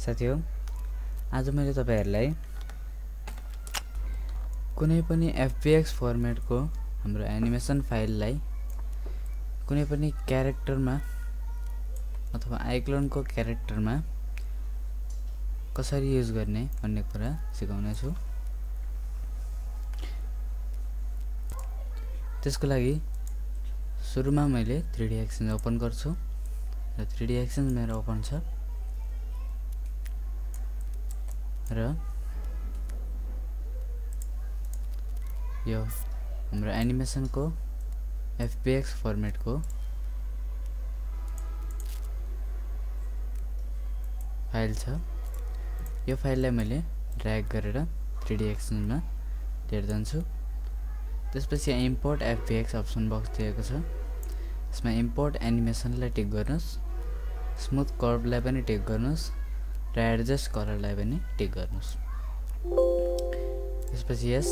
साथीहरु आज मैले तपाईहरुलाई कुनै पनि एफबीएक्स फर्मेटको हाम्रो एनिमेसन फाइललाई कुनै पनि क्यारेक्टरमा अथवा आइक्लोन को क्यारेक्टरमा कसरी युज गर्ने भन्ने कुरा सिकाउने छु। त्यसको लागि सुरुमा मैले 3D एक्सचेन्ज ओपन गर्छु र 3D एक्सचेन्ज मेरो ओपन छ र यो हाम्रो एनिमेसन को एफबीएक्स फर्मेट को फाइल छ। यो फाइललाई मैले ड्र्याग गरेर 3D एक्सचेन्ज मा लिएर जान्छु। त्यसपछि इम्पोर्ट एफबीएक्स अप्सन बक्स दिएको छ। यसमा इम्पोर्ट एनिमेसनलाई टिक गर्नुस्, स्मूथ कर्वलाई पनि टिक गर्नुस् र एडजस्ट कलरलाई पनि टिक गर्नुस्। त्यसपछि यस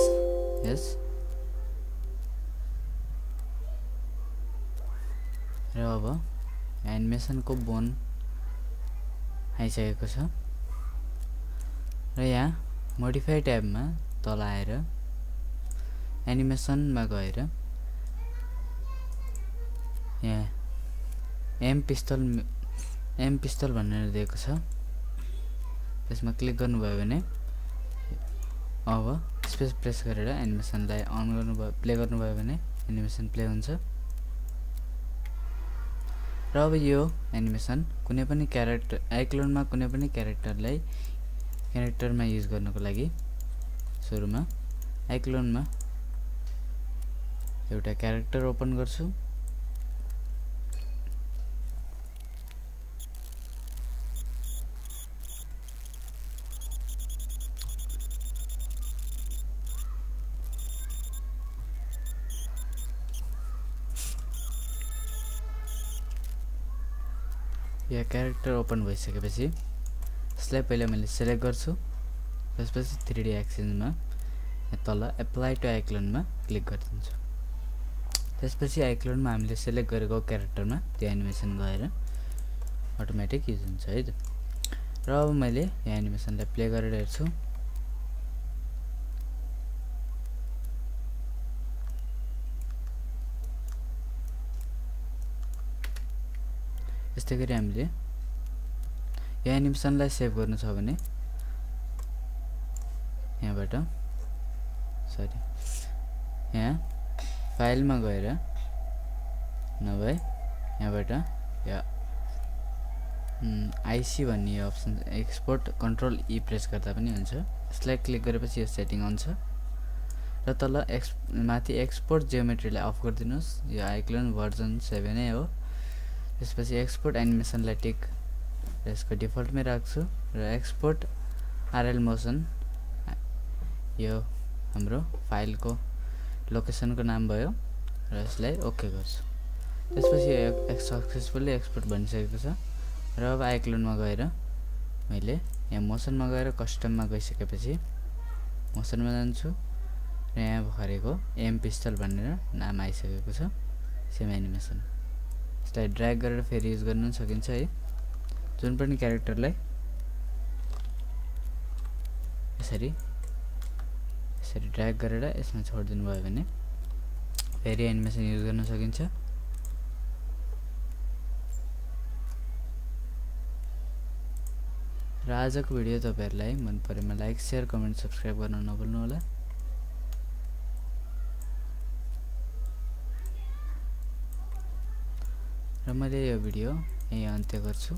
र अब एनिमेसन को बोन आइसकेको छ र यहाँ मोडिफाई ट्याबमा तल आएर एनिमेसन मा गएर यहाँ एम पिस्तल भनेर दिएको छ। त्यसमा क्लिक गर्नुभयो भने अब स्पेस प्रेस गरेर एनिमेसनलाई अन गर्नुभयो प्ले गर्नुभयो भने एनिमेसन प्ले हुन्छ। र अब यो एनिमेसन कुनै पनि क्यारेक्टर आइक्लोनमा कुनै पनि क्यारेक्टरमा युज गर्नको लागि सुरुमा आइक्लोनमा एउटा क्यारेक्टर ओपन गर्छु। यो क्यारेक्टर ओपन भइसकेपछि यसलाई पहिला मैले सिलेक्ट गर्छु। त्यसपछि 3D एक्सचेन्ज मा तल एप्लाई टु आइक्लोन मा क्लिक गरिदिन्छु। त्यसपछि आइक्लोन मा हामीले सिलेक्ट गरेको क्यारेक्टरमा त्यो एनिमेसन गएर अटोमेटिक युज हुन्छ है त। र अब मैले यो एनिमेसनलाई प्ले गरेर हेर्छु। यस्तै गरी हामीले यो एनिमेसनलाई सेभ गर्नु छ भने यहाँबाट यहाँ फाइलमा गएर नभए यहाँबाट या आईसी भन्ने यो अप्सन एक्सपोर्ट कन्ट्रोल ई प्रेस गर्दा पनि हुन्छ। यसलाई क्लिक गरेपछि यो सेटिङ हुन्छ र तल माथि एक्सपोर्ट जियोमेट्रीलाई अफ गरिदिनुस्। यो आइक्लोन भर्जन 7 नै हो। त्यसपछि एक्सपोर्ट एनिमेसनलाई टिक यसको डिफल्टमै राख्छु र एक्सपोर्ट आरएल मोसन यो हाम्रो फाइलको लोकेसनको नाम भयो र यसलाई ओके गर्छु। त्यसपछि यो सक्सेसफुली एक्सपोर्ट भनिसकेको छ र अब आइक्लोनमा गएर मैले यहाँ मोसनमा गएर कस्टममा गइसकेपछि मोसनमा जान्छु र यहाँ भरेको एम पिस्तल भनेर नाम आइसकेको छ। सेम एनिमेसन यसलाई ड्र्याग गरेर फेरि युज गर्न सकिन्छ है। जुन पनि क्यारेक्टरलाई यसरी ड्र्याग गरेर यसमा छोड्दिनु भयो भने फेरि एनिमेसन युज गर्न सकिन्छ। र आजको भिडियो तपाईहरुलाई मन परेमा लाइक शेयर कमेन्ट सब्स्क्राइब गर्न नभुल्नु होला। र मैले यो भिडियो यही अन्त्य गर्छु।